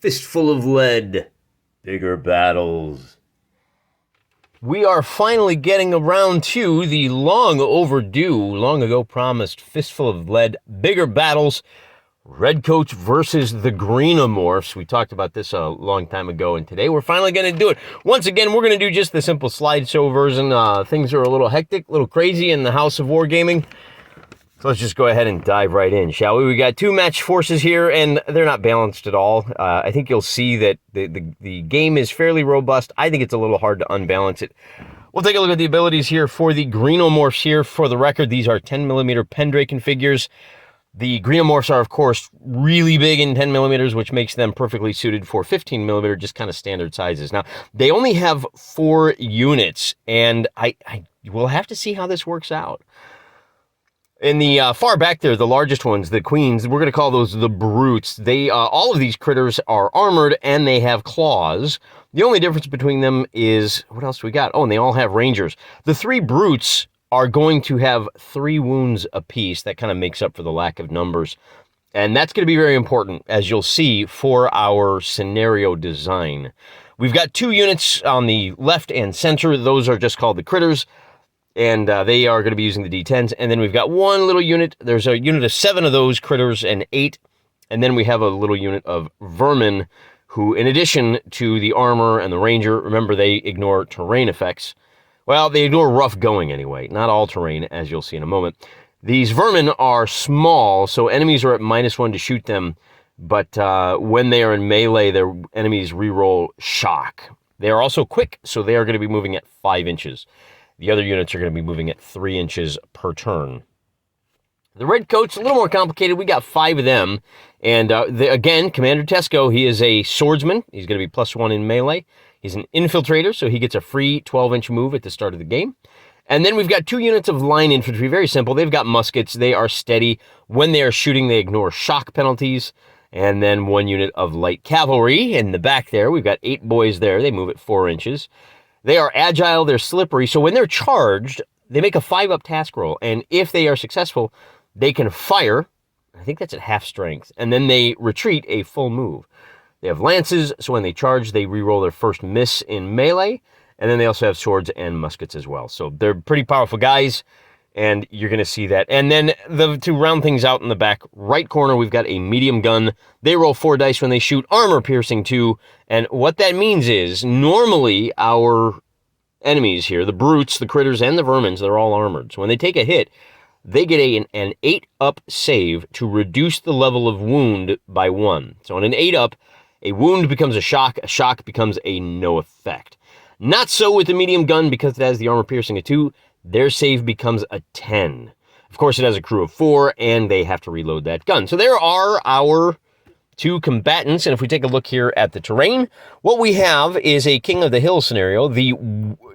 Fistful of lead, bigger battles. We are finally getting around to the long overdue, long ago promised Fistful of Lead, bigger battles, Redcoats versus the Greenomorphs. We talked about this a long time ago, and today we're finally going to do it. Once again, we're going to do just the simple slideshow version. Things are a little hectic, a little crazy in the house of Wargaming. So let's just go ahead and dive right in, shall we? We got two match forces here, and they're not balanced at all. I think you'll see that the game is fairly robust. I think it's a little hard to unbalance it. We'll take a look at the abilities here for the Greenomorphs here. For the record, these are 10mm Pendraken figures. The Greenomorphs are, of course, really big in 10mm, which makes them perfectly suited for 15mm, just kind of standard sizes. Now, they only have 4 units, and I will have to see how this works out. In the far back there, the largest ones, the queens, we're going to call those the brutes. They all of these critters are armored and they have claws. The only difference between them is, what else we got? Oh, and they all have rangers. The 3 brutes are going to have 3 wounds apiece. That kind of makes up for the lack of numbers. And that's going to be very important, as you'll see, for our scenario design. We've got 2 units on the left and center. Those are just called the critters. And they are going to be using the D10s. And then we've got 1 little unit. There's a unit of 7 of those critters and 8. And then we have a little unit of vermin who, in addition to the armor and the ranger, remember they ignore terrain effects. Well, they ignore rough going anyway. Not all terrain, as you'll see in a moment. These vermin are small, so enemies are at -1 to shoot them. But when they are in melee, their enemies reroll shock. They are also quick, so they are going to be moving at 5 inches. The other units are going to be moving at 3 inches per turn. The Redcoats, a little more complicated. We got 5 of them. And again, Commander Tesco, he is a swordsman. He's going to be +1 in melee. He's an infiltrator, so he gets a free 12-inch move at the start of the game. And then we've got 2 units of line infantry. Very simple. They've got muskets. They are steady. When they are shooting, they ignore shock penalties. And then 1 unit of light cavalry in the back there. We've got 8 boys there. They move at 4 inches. They are agile, they're slippery, so when they're charged, they make a 5-up task roll, and if they are successful, they can fire, I think that's at half strength, and then they retreat a full move. They have lances, so when they charge, they reroll their first miss in melee, and then they also have swords and muskets as well. So they're pretty powerful guys, and you're going to see that. And then to round things out in the back right corner, we've got a medium gun. They roll 4 dice when they shoot, armor piercing 2. And what that means is, normally our enemies here, the brutes, the critters, and the vermins, they're all armored. So when they take a hit, they get an 8-up save to reduce the level of wound by 1. So on an 8-up, a wound becomes a shock becomes a no effect. Not so with the medium gun, because it has the armor piercing of 2. Their save becomes a 10. Of course, it has a crew of 4, and they have to reload that gun. So there are our 2 combatants, and if we take a look here at the terrain, what we have is a King of the Hill scenario. The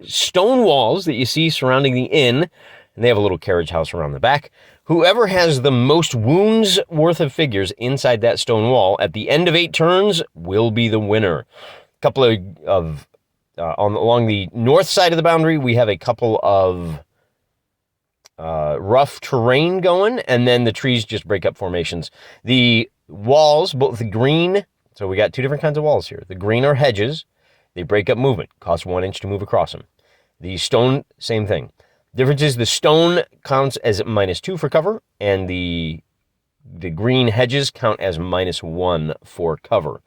stone walls that you see surrounding the inn, and they have a little carriage house around the back. Whoever has the most wounds worth of figures inside that stone wall at the end of 8 turns will be the winner. A couple of along the north side of the boundary, we have a couple of rough terrain going, and then the trees just break up formations. The walls, both the green, so we got 2 different kinds of walls here. The green are hedges. They break up movement. Cost 1 inch to move across them. The stone, same thing. Difference is the stone counts as -2 for cover, and the green hedges count as -1 for cover.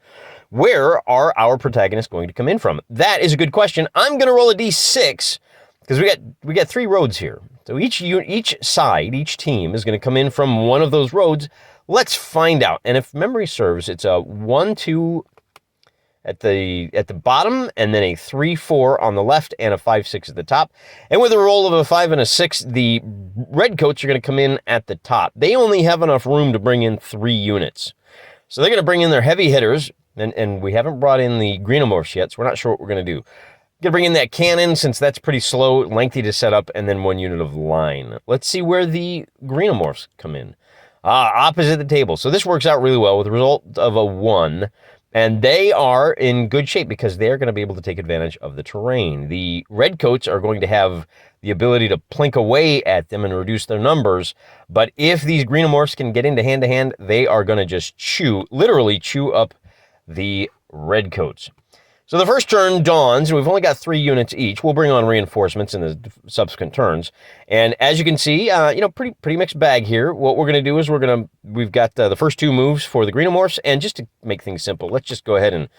Where are our protagonists going to come in from? That is a good question. I'm going to roll a d6 because we got 3 roads here. So each side, each team is going to come in from one of those roads. Let's find out. And if memory serves, it's a 1-2 at the bottom, and then a 3-4 on the left, and a 5-6 at the top. And with a roll of a 5 and a 6, the Redcoats are going to come in at the top. They only have enough room to bring in 3 units. So they're going to bring in their heavy hitters, and we haven't brought in the Greenomorphs yet, so we're not sure what we're going to do. Going to bring in that cannon, since that's pretty slow, lengthy to set up, and then 1 unit of line. Let's see where the Greenomorphs come in. Opposite the table. So this works out really well with a result of a 1. And they are in good shape because they're going to be able to take advantage of the terrain. The Redcoats are going to have the ability to plink away at them and reduce their numbers. But if these Greenomorphs can get into hand-to-hand, they are going to just literally chew up the Redcoats. So the first turn dawns, and we've only got 3 units each. We'll bring on reinforcements in the subsequent turns. And as you can see, pretty mixed bag here. What we're going to do is we've got the first 2 moves for the Greenomorphs, and just to make things simple, let's just go ahead and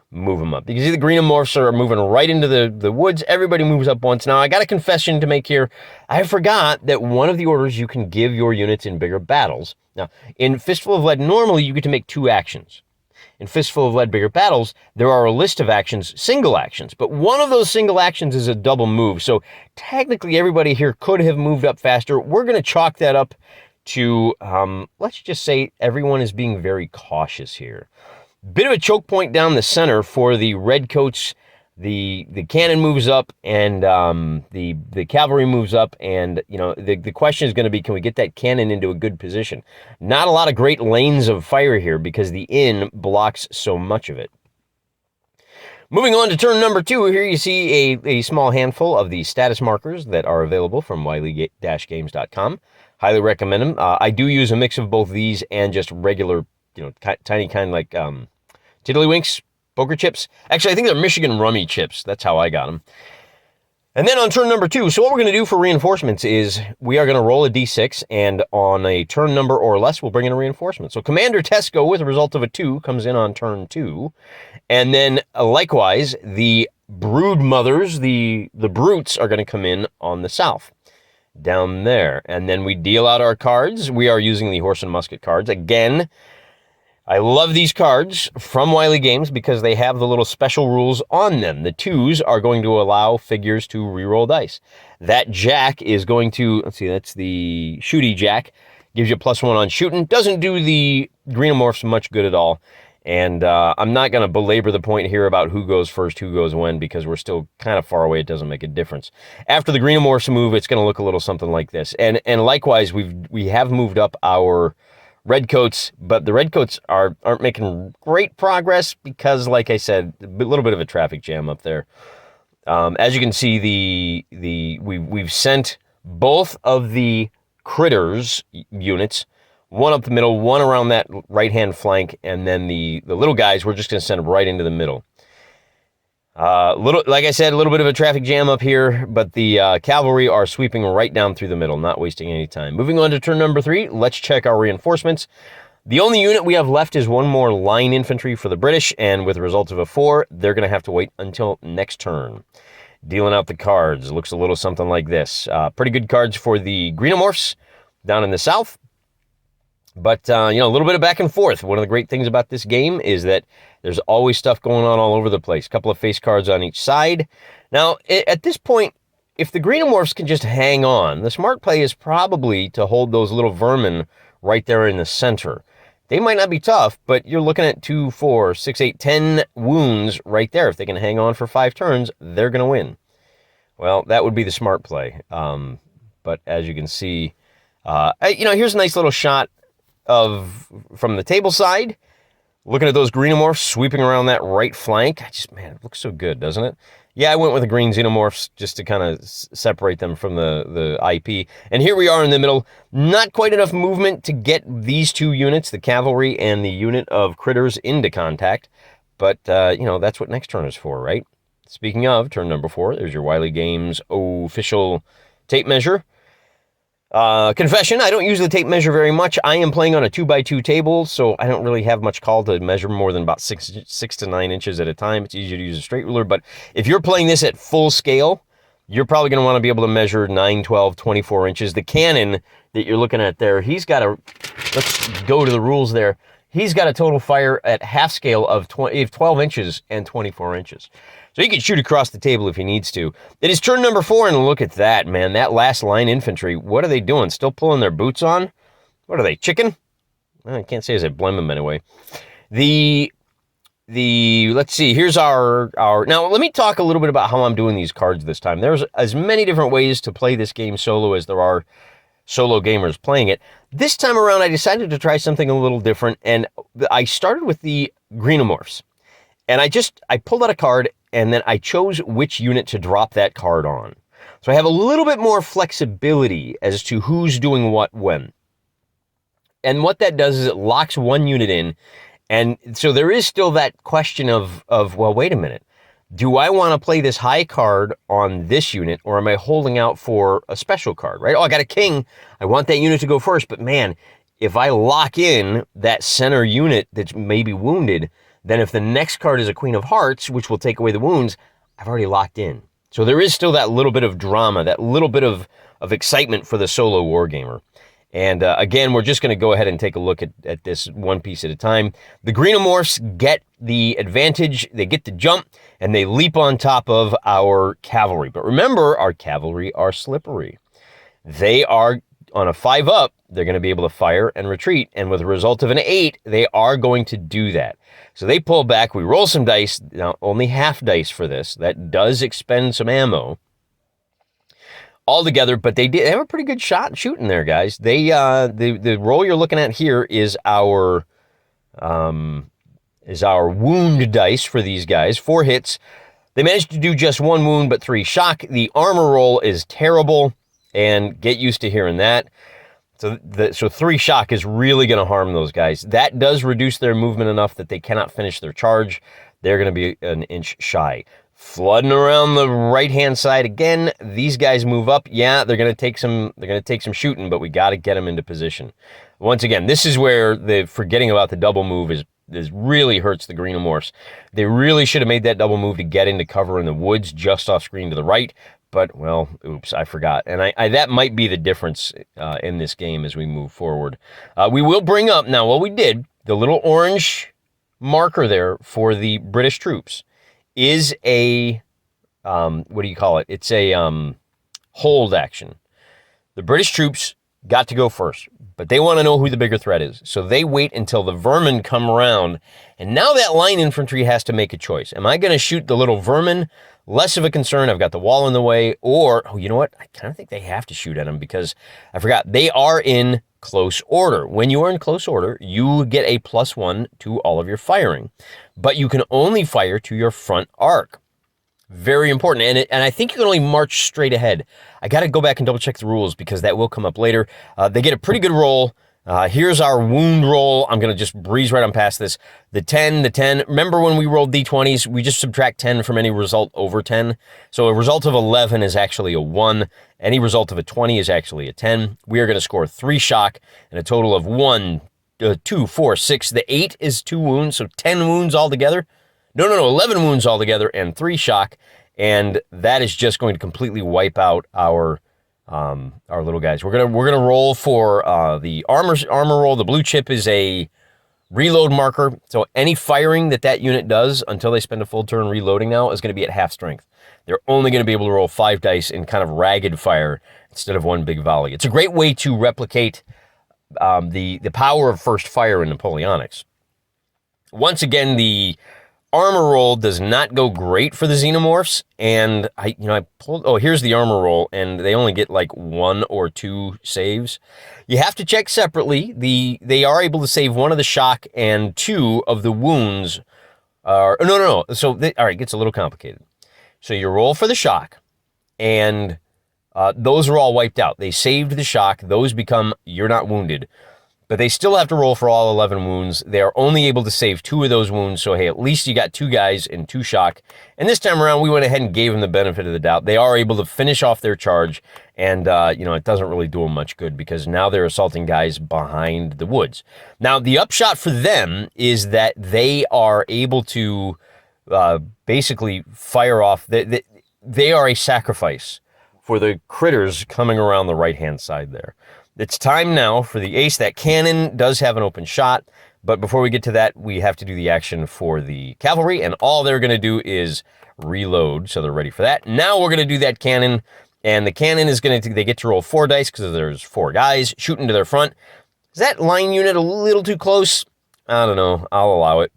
move them up. You can see the Greenomorphs are moving right into the woods. Everybody moves up once. Now, I got a confession to make here. I forgot that one of the orders you can give your units in bigger battles. Now, in Fistful of Lead, normally you get to make 2 actions. In Fistful of Lead Bigger Battles, there are a list of actions, single actions, but one of those single actions is a double move. So technically everybody here could have moved up faster. We're going to chalk that up to, let's just say everyone is being very cautious here. Bit of a choke point down the center for the Redcoats. The cannon moves up, and the cavalry moves up, and the question is going to be, can we get that cannon into a good position? Not a lot of great lanes of fire here because the inn blocks so much of it. Moving on to turn number 2, here you see a small handful of the status markers that are available from wiley-games.com. Highly recommend them. I do use a mix of both these and just regular, tiny kind like Tiddlywinks poker chips. Actually, I think they're Michigan Rummy chips. That's how I got them. And then on turn number 2, so what we're going to do for reinforcements is we are going to roll a d6, and on a turn number or less, we'll bring in a reinforcement. So Commander Tesco, with a result of a 2, comes in on turn 2. And then likewise, the brood mothers, the brutes, are going to come in on the south, down there. And then we deal out our cards. We are using the horse and musket cards. Again, I love these cards from Wiley Games because they have the little special rules on them. The 2s are going to allow figures to reroll dice. That jack is going to, let's see, that's the shooty jack. Gives you a +1 on shooting. Doesn't do the Greenomorphs much good at all. And I'm not going to belabor the point here about who goes first, who goes when, because we're still kind of far away. It doesn't make a difference. After the Greenomorphs move, it's going to look a little something like this. And likewise, we have moved up our Redcoats, but the Redcoats aren't making great progress because, like I said, a little bit of a traffic jam up there. As you can see, we've sent both of the critters units, one up the middle, one around that right-hand flank, and then the little guys, we're just going to send them right into the middle. Like I said, a little bit of a traffic jam up here, but the cavalry are sweeping right down through the middle, not wasting any time. Moving on to turn number 3, let's check our reinforcements. The only unit we have left is one more line infantry for the British, and with a result of a 4, they're going to have to wait until next turn. Dealing out the cards, looks a little something like this. Pretty good cards for the Greenomorphs down in the south. But, a little bit of back and forth. One of the great things about this game is that there's always stuff going on all over the place. A couple of face cards on each side. Now, at this point, if the Greenomorphs can just hang on, the smart play is probably to hold those little vermin right there in the center. They might not be tough, but you're looking at 2, 4, 6, 8, 10 wounds right there. If they can hang on for 5 turns, they're going to win. Well, that would be the smart play. But as you can see, here's a nice little shot from the table side, looking at those Greenomorphs sweeping around that right flank. Man, it looks so good, doesn't it? Yeah, I went with the green Xenomorphs just to kind of separate them from the IP. And here we are in the middle. Not quite enough movement to get these 2 units, the cavalry and the unit of critters, into contact. But, that's what next turn is for, right? Speaking of, turn number 4, there's your Wiley Games official tape measure. Confession, I don't use the tape measure very much. I am playing on a 2x2 table, so I don't really have much call to measure more than about 6 to 9 inches at a time. It's easier to use a straight ruler, but if you're playing this at full scale, you're probably going to want to be able to measure 9, 12, 24 inches. The cannon that you're looking at there, let's go to the rules there. He's got a total fire at half scale of 12 inches and 24 inches. So he can shoot across the table if he needs to. It is turn number 4, and look at that, man. That last line infantry, what are they doing? Still pulling their boots on? What are they, chicken? I can't say as I blame them anyway. Let's see, here's our... Now, let me talk a little bit about how I'm doing these cards this time. There's as many different ways to play this game solo as there are solo gamers playing it. This time around, I decided to try something a little different, and I started with the Greenomorphs. And I pulled out a card, and then I chose which unit to drop that card on. So I have a little bit more flexibility as to who's doing what when. And what that does is it locks one unit in, And so there is still that question of well, wait a minute. Do I want to play this high card on this unit, or am I holding out for a special card, right? Oh, I got a king. I want that unit to go first, but man, if I lock in that center unit that's maybe wounded, then if the next card is a Queen of Hearts, which will take away the wounds, I've already locked in. So there is still that little bit of drama, that little bit of excitement for the solo wargamer. And again, we're just going to go ahead and take a look at this one piece at a time. The Greenomorphs get the advantage. They get the jump, and they leap on top of our cavalry. But remember, our cavalry are slippery. They are on a 5-up. They're going to be able to fire and retreat. And with a result of an 8, they are going to do that. So they pull back. We roll some dice. Now, only half dice for this. That does expend some ammo altogether, but they have a pretty good shot shooting there, guys. They the roll you're looking at here is our wound dice for these guys. 4 hits. They managed to do just 1 wound, but 3 shock. The armor roll is terrible, and get used to hearing that. So 3 shock is really going to harm those guys. That does reduce their movement enough that they cannot finish their charge. They're going to be an inch shy. Flooding around the right-hand side again. These guys move up. Yeah, they're going to take some shooting, but we got to get them into position. Once again, this is where the forgetting about the double move is really hurts the Greenomorphs. They really should have made that double move to get into cover in the woods just off screen to the right. But, well, oops, I forgot. And I that might be the difference in this game as we move forward. We will bring up, now what we did, the little orange marker there for the British troops is a, what do you call it? It's a hold action. The British troops got to go first, but they want to know who the bigger threat is. So they wait until the vermin come around, and now that line infantry has to make a choice. Am I going to shoot the little vermin? Less of a concern. I've got the wall in the way. Or, oh, you know what? I kind of think they have to shoot at them because I forgot. They are in close order. When you are in close order, you get a +1 to all of your firing, but you can only fire to your front arc. Very important. And I think you can only march straight ahead. I got to go back and double check the rules because that will come up later. They get a pretty good roll. Here's our wound roll. I'm going to just breeze right on past this. The 10. Remember when we rolled D20s, we just subtract 10 from any result over 10. So a result of 11 is actually a 1. Any result of a 20 is actually a 10. We are going to score 3 shock and a total of 1, 2, 4, 6. The 8 is 2 wounds, so 10 wounds altogether. No, 11 wounds altogether and 3 shock. And that is just going to completely wipe out our little guys. We're gonna roll for the armor roll. The blue chip is a reload marker, so any firing that unit does until they spend a full turn reloading now is going to be at half strength. They're only going to be able to roll 5 dice in kind of ragged fire instead of 1 big volley. It's a great way to replicate the power of first fire in Napoleonics. Once again, the armor roll does not go great for the Xenomorphs, and I pulled, here's the armor roll, and they only get like 1 or 2 saves. You have to check separately. They are able to save 1 of the shock and 2 of the wounds. No. So, all right, it gets a little complicated. So you roll for the shock, and those are all wiped out. They saved the shock. Those become, you're not wounded. But they still have to roll for all 11 wounds. They are only able to save 2 of those wounds. So, hey, at least you got 2 guys and 2 shock. And this time around, we went ahead and gave them the benefit of the doubt. They are able to finish off their charge. And, it doesn't really do them much good because now they're assaulting guys behind the woods. Now, the upshot for them is that they are able to basically fire off. They are a sacrifice for the critters coming around the right-hand side there. It's time now for the ace. That cannon does have an open shot, but before we get to that, we have to do the action for the cavalry, and all they're going to do is reload, so they're ready for that. Now we're going to do that cannon, and the cannon is going to, they get to roll 4 dice because there's 4 guys shooting to their front. Is that line unit a little too close? I don't know. I'll allow it.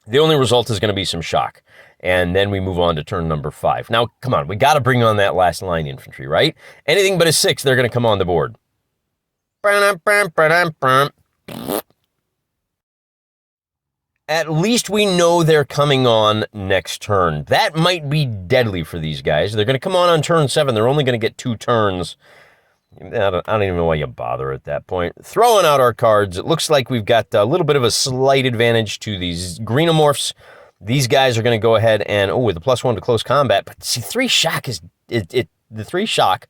The only result is going to be some shock. And then we move on to turn number 5. Now, come on, we got to bring on that last line infantry, right? Anything but a 6, they're going to come on the board. At least we know they're coming on next turn. That might be deadly for these guys. They're going to come on turn 7. They're only going to get 2 turns. I don't even know why you bother at that point. Throwing out our cards, it looks like we've got a little bit of a slight advantage to these Greenomorphs. These guys are going to go ahead and, with a +1 to close combat. But see, 3 shock is, the 3 shock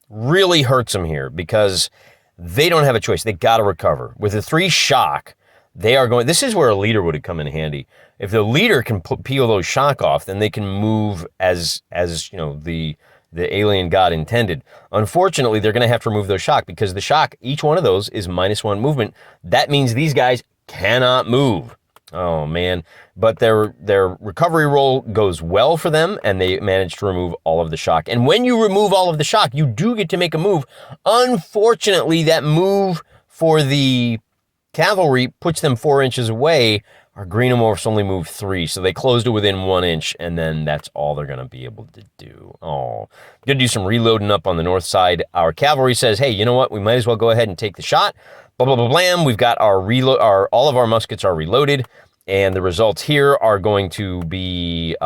really hurts them here because they don't have a choice. They got to recover. With the 3 shock, they are going, this is where a leader would have come in handy. If the leader can peel those shock off, then they can move as you know, the alien god intended. Unfortunately, they're going to have to remove those shock because the shock, each one of those is -1 movement. That means these guys cannot move. Oh, man. But their recovery roll goes well for them, and they manage to remove all of the shock. And when you remove all of the shock, you do get to make a move. Unfortunately, that move for the cavalry puts them 4 inches away. Our Greenomorphs only move 3, so they closed it within 1 inch, and then that's all they're going to be able to do. Oh, going to do some reloading up on the north side. Our cavalry says, hey, you know what? We might as well go ahead and take the shot. Blah, blah, blah, blam. We've got our all of our muskets are reloaded, and the results here are going to be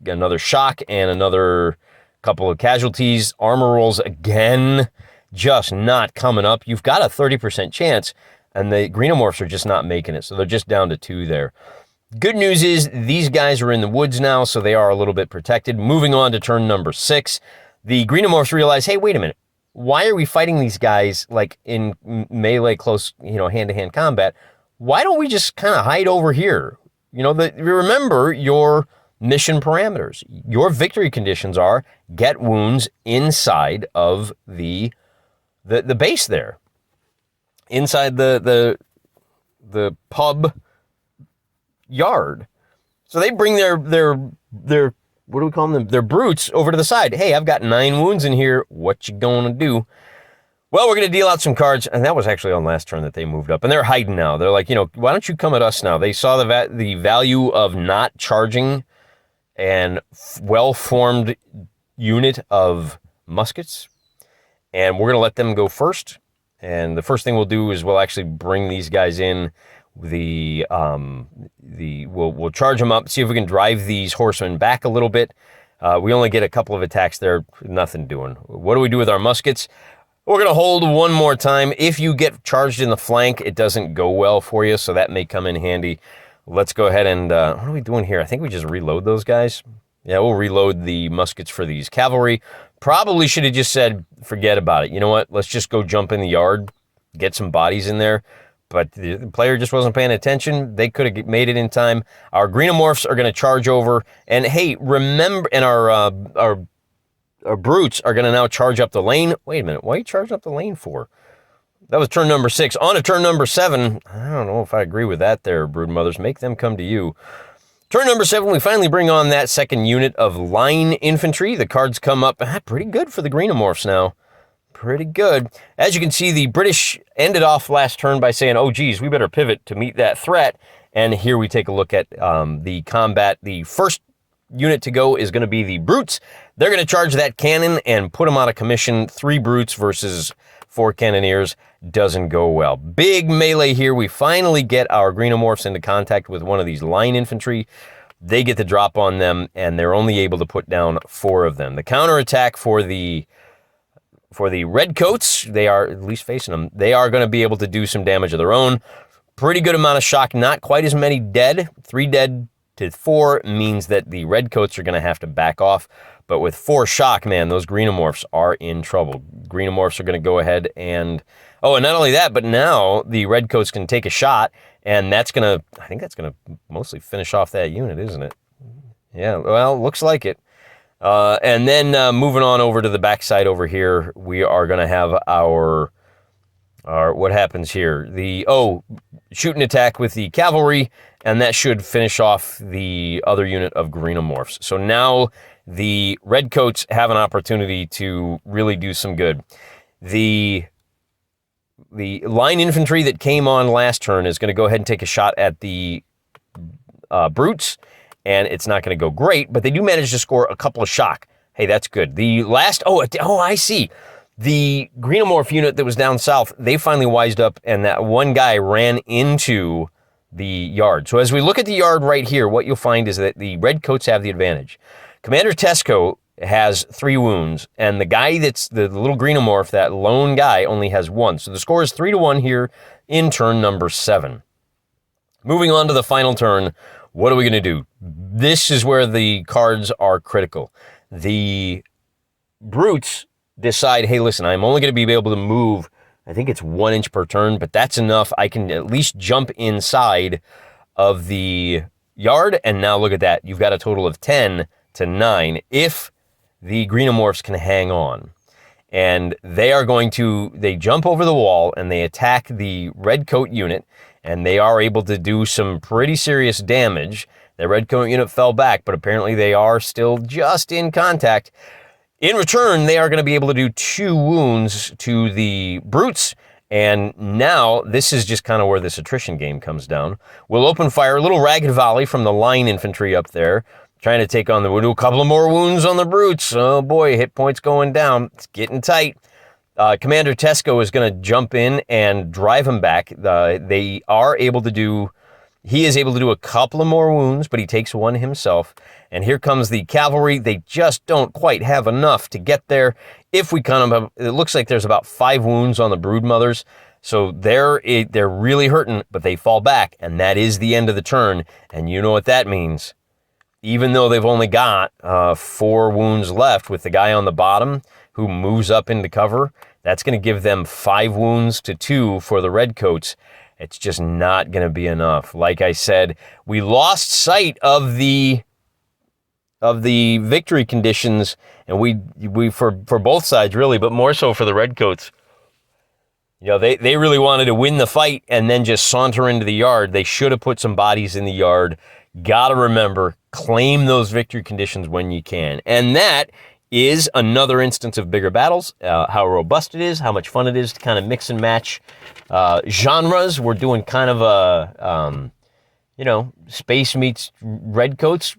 another shock and another couple of casualties. Armor rolls again, just not coming up. You've got a 30% chance, and the Greenomorphs are just not making it, so they're just down to 2 there. Good news is these guys are in the woods now, so they are a little bit protected. Moving on to turn number 6, the Greenomorphs realize, hey, wait a minute. Why are we fighting these guys like in melee, close, hand-to-hand combat? Why don't we just kind of hide over here? Remember your mission parameters. Your victory conditions are get wounds inside of the base there. Inside the pub yard. So they bring their what do we call them? Their brutes over to the side. Hey, I've got 9 wounds in here. What you gonna do? Well, we're gonna deal out some cards, and that was actually on last turn that they moved up, and they're hiding now. They're like, why don't you come at us now? They saw the value of not charging and well-formed unit of muskets, and we're gonna let them go first. And the first thing we'll do is we'll actually bring these guys in. We'll charge them up, see if we can drive these horsemen back a little bit. We only get a couple of attacks there, nothing doing. What do we do with our muskets? We're going to hold one more time. If you get charged in the flank, it doesn't go well for you, so that may come in handy. Let's go ahead and, what are we doing here? I think we just reload those guys. Yeah, we'll reload the muskets for these cavalry. Probably should have just said, forget about it. You know what? Let's just go jump in the yard, get some bodies in there. But the player just wasn't paying attention. They could have made it in time. Our Greenomorphs are going to charge over. And hey, remember, and our brutes are going to now charge up the lane. Wait a minute. What are you charging up the lane for? That was turn number 6. On to turn number 7. I don't know if I agree with that there, brood mothers. Make them come to you. Turn number 7, we finally bring on that second unit of line infantry. The cards come up. Pretty good for the Greenomorphs now. Pretty good. As you can see, the British ended off last turn by saying, oh, geez, we better pivot to meet that threat. And here we take a look at the combat. The first unit to go is going to be the brutes. They're going to charge that cannon and put them out of commission. 3 brutes versus 4 cannoneers doesn't go well. Big melee here. We finally get our Greenomorphs into contact with one of these line infantry. They get the drop on them, and they're only able to put down 4 of them. The counterattack for the Redcoats, they are, at least facing them, they are going to be able to do some damage of their own. Pretty good amount of shock, not quite as many dead. 3 dead to 4 means that the Redcoats are going to have to back off. But with 4 shock, man, those Greenomorphs are in trouble. Greenomorphs are going to go ahead and... Oh, and not only that, but now the Redcoats can take a shot, and that's going to... I think that's going to mostly finish off that unit, isn't it? Yeah, well, looks like it. And then moving on over to the backside over here, we are going to have our what happens here? Shoot and attack with the cavalry, and that should finish off the other unit of Greenomorphs. So now the Redcoats have an opportunity to really do some good. The line infantry that came on last turn is going to go ahead and take a shot at the brutes, and it's not going to go great, but they do manage to score a couple of shock. Hey, that's good. The last, I see. The Greenomorph unit that was down south, they finally wised up, and that one guy ran into the yard. So as we look at the yard right here, what you'll find is that the Redcoats have the advantage. Commander Tesco has 3 wounds, and the guy that's the little Greenomorph, that lone guy, only has 1. So the score is 3-1 here in turn number 7. Moving on to the final turn, what are we going to do? This is where the cards are critical. The brutes decide, hey, listen, I'm only going to be able to move, I think it's 1 inch per turn, but that's enough. I can at least jump inside of the yard, and now look at that. You've got a total of 10 to 9 if the Greenomorphs can hang on. And they jump over the wall and they attack the Redcoat unit, and they are able to do some pretty serious damage. The Redcoat unit fell back, but apparently they are still just in contact. In return, they are going to be able to do 2 wounds to the brutes, and now this is just kind of where this attrition game comes down. We'll open fire, a little ragged volley from the line infantry up there, trying to take on we'll do a couple of more wounds on the brutes. Oh boy, hit points going down. It's getting tight. Commander Tesco is going to jump in and drive him back. He is able to do a couple of more wounds, but he takes 1 himself. And here comes the cavalry. They just don't quite have enough to get there. If we count them, it looks like there's about 5 wounds on the broodmothers. So they're really hurting, but they fall back, and that is the end of the turn. And you know what that means. Even though they've only got 4 wounds left with the guy on the bottom who moves up into cover, that's going to give them 5 wounds to 2 for the Redcoats. It's just not going to be enough. Like I said, we lost sight of the victory conditions, and we for both sides really, but more so for the Redcoats. You know, they really wanted to win the fight and then just saunter into the yard. They should have put some bodies in the yard. Gotta remember, claim those victory conditions when you can. And that is another instance of Bigger Battles, how robust it is, how much fun it is to kind of mix and match genres. We're doing kind of a, space meets Redcoats.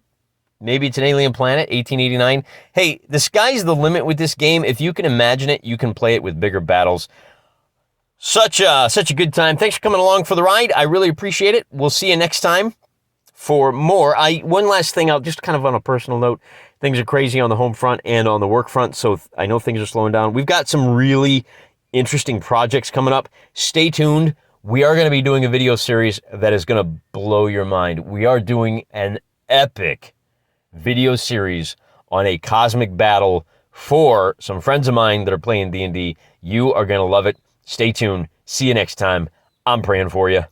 Maybe it's an alien planet, 1889. Hey, the sky's the limit with this game. If you can imagine it, you can play it with Bigger Battles. Such a good time. Thanks for coming along for the ride. I really appreciate it. We'll see you next time for more. One last thing, I'll just kind of on a personal note, things are crazy on the home front and on the work front, so I know things are slowing down. We've got some really interesting projects coming up. Stay tuned. We are going to be doing a video series that is going to blow your mind. We are doing an epic video series on a cosmic battle for some friends of mine that are playing D&D. You are going to love it. Stay tuned. See you next time. I'm praying for you.